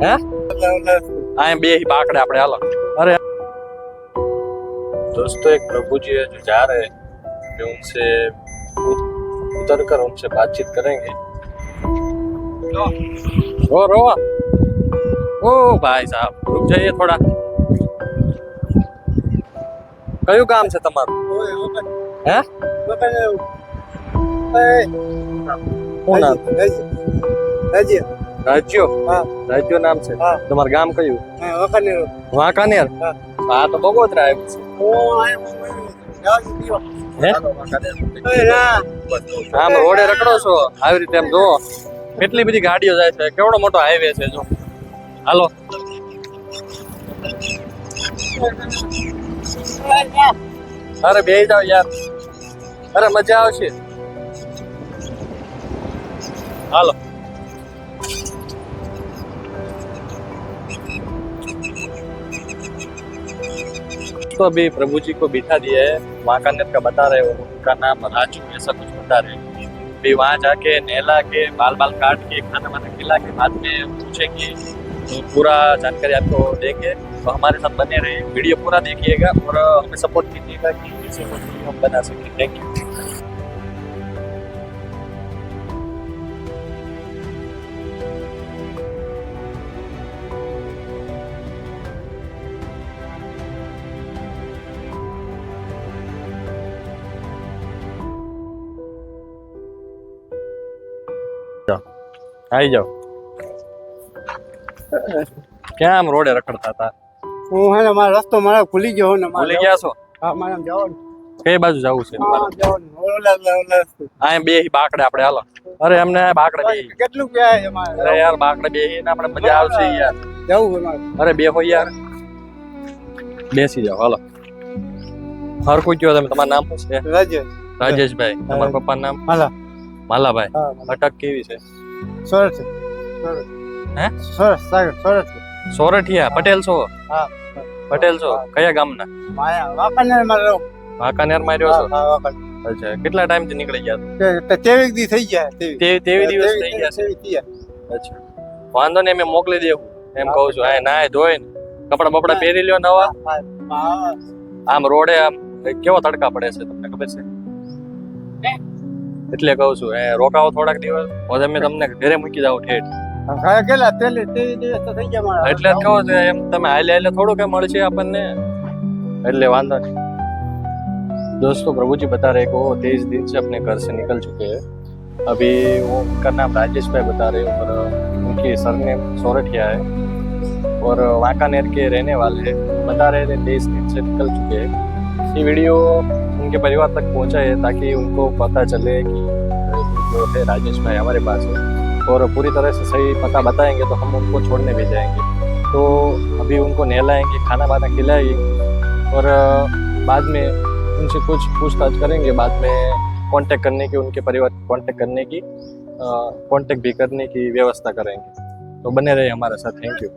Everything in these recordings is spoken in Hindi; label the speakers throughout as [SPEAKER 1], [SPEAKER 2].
[SPEAKER 1] हैं आए बे ही बाकड़े अपने हालो। अरे दोस्तों एक प्रभु जी है जो जा रहे हैं, जो उनसे उतर कर उनसे बातचीत करेंगे। रो ओ भाई साहब रुक जाइए थोड़ा। कયું ગામ છે તમારું? હે શું નામ? રાજ્યો રાજ્યો નામ છે તમારું ગામ કયું? વાંકાનેર. હા તો બગોદરા આવ્યું. આમ રોડે રખડો છો આવી રીતે એમ જુઓ કેટલી બધી ગાડીઓ જાય છે, કેવડો મોટો હાઈવે છે જો. હાલો અરે બેહી જાવ યાર, અરે મજા આવશે. હાલો तो अभी प्रभु जी को बिठा दिया है, वांकानेर का बता रहे हो, उनका नाम राजू ऐसा कुछ बता रहे हैं. अभी वहाँ जाके नहला के बाल काट के खाना वाना खिला के बाद में पूछेंगे तो पूरा जानकारी आपको देंगे. तो हमारे साथ बने रहे, वीडियो पूरा देखिएगा और हमें सपोर्ट कीजिएगा कि इसे हम बना सकें. Thank you. आई जाओ. क्या આમ રોડે રખડતા હતા?
[SPEAKER 2] હું હે ને મારો રસ્તો મારો ભૂલી ગયો ને.
[SPEAKER 1] ભૂલી ગયા છો?
[SPEAKER 2] હા મારે જવાનું.
[SPEAKER 1] કઈ બાજુ જવું છે? આ બે બાકડે આપણે હાલો. અરે એમને બાકડે બે
[SPEAKER 2] કેટલું ક્યાં અમારે?
[SPEAKER 1] અરે યાર બાકડે બેહી ને આપણે મજા આવશે યાર.
[SPEAKER 2] જવું અમારે.
[SPEAKER 1] અરે બેહો યાર, બેસી જાઓ હાલો. હરખું કયો તમે, તમારું નામ શું છે? રાજેશભાઈ. તમારા પપ્પાનું નામ? માલાભાઈ. અટક કેવી છે?
[SPEAKER 2] સોરઠ.
[SPEAKER 1] હે
[SPEAKER 2] સોરઠ સાગર સોરઠ.
[SPEAKER 1] સોરઠિયા પટેલ છો?
[SPEAKER 2] હા
[SPEAKER 1] પટેલ છો. કયા ગામના?
[SPEAKER 2] વાંકાનેર માં રહું.
[SPEAKER 1] વાંકાનેર માં રહ્યો છો?
[SPEAKER 2] હા વાંકાનેર.
[SPEAKER 1] અચ્છા કેટલા ટાઈમ થી નીકળી ગયા?
[SPEAKER 2] 23 દી થઈ ગયા.
[SPEAKER 1] 23 દિવસ થઈ ગયા. અચ્છા વાંધો નહીં, અમે મોકલી દેવું એમ કહું છું. આ નાય ધોઈ કપડા બપડા પહેરી લ્યો નવા. આમ રોડે આમ કેવો તડકા પડે છે તમને ખબર છે? એટલે કહું છું રોકાવો થોડાક દિવસ, પછી અમે તમને ઘરે મૂકી જાવ ઠેઠ.
[SPEAKER 2] કેટલા 23 દિવસ તો થઈ ગયા મારા.
[SPEAKER 1] એટલે જ કહું છું એમ તમે હાલે થોડું કઈ મળશે આપણને, એટલે વાંધો नहीं. दोस्तों प्रभु जी बता रहे को 23 दिन से अपने घर से निकल चुके हैं. अभी वो उनका नाम राजेश भाई बता रहे और उनकी सरनेम सोरठिया है और वांकानेर के रहने वाले हैं. बता रहे थे 23 दिन से निकल चुके हैं. ये वीडियो उनके परिवार तक पहुंचा है ताकि उनको पता चले कि जो है राजेश भाई हमारे पास है और पूरी तरह से सही पता बताएंगे तो हम उनको छोड़ने भी जाएंगे. तो अभी उनको नहलाएंगे, खाना वाना खिलाएंगे और बाद में उनसे कुछ पूछताछ करेंगे. बाद में कांटेक्ट करने की, उनके परिवार कांटेक्ट करने की, कांटेक्ट भी करने की व्यवस्था करेंगे. तो बने रहे हमारे साथ. Thank you.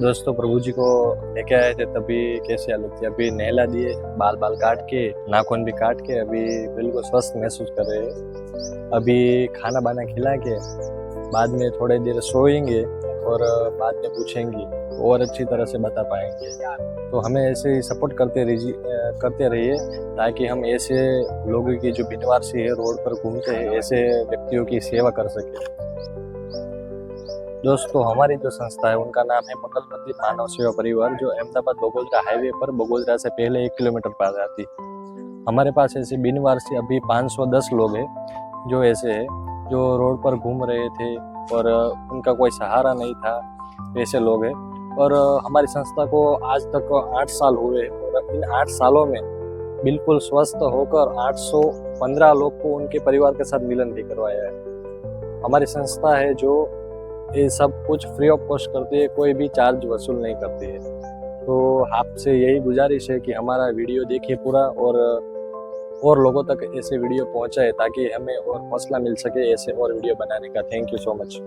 [SPEAKER 1] दोस्तों प्रभु जी को लेके आए थे तभी कैसी हालत थी. अभी नहला दिए, बाल काट के, नाखून भी काट के अभी बिल्कुल स्वस्थ महसूस कर रहे हैं. अभी खाना बाना खिला के बाद में थोड़ी देर सोएंगे और बाद में पूछेंगी और अच्छी तरह से बता पाएंगे। तो हमें ऐसे ही सपोर्ट करते रहिए ताकि हम ऐसे लोगों की जो बिनवारसी है रोड पर घूमते हैं ऐसे व्यक्तियों की सेवा कर सकें। दोस्तों हमारी जो संस्था है उनका नाम है मंगल मंदिर मानव सेवा परिवार, जो अहमदाबाद बगोदरा हाईवे पर बगोदरा से पहले 1 किलोमीटर पर आती। हमारे पास ऐसे बिनवारसी अभी 510 लोग हैं जो ऐसे हैं जो रोड पर घूम रहे थे और उनका कोई सहारा नहीं था, ऐसे लोग हैं। और हमारी संस्था को आज तक 8 साल हुए और इन 8 सालों में बिल्कुल स्वस्थ होकर 815 लोग को उनके परिवार के साथ मिलन भी करवाया है। हमारी संस्था है जो ये सब कुछ फ्री ऑफ कॉस्ट करती है, कोई भी चार्ज वसूल नहीं करती है। तो आपसे यही गुजारिश है कि हमारा वीडियो देखिए पूरा और लोगों तक ऐसे वीडियो पहुंचाए ताकि हमें और हौसला मिल सके ऐसे और वीडियो बनाने का। Thank you so much.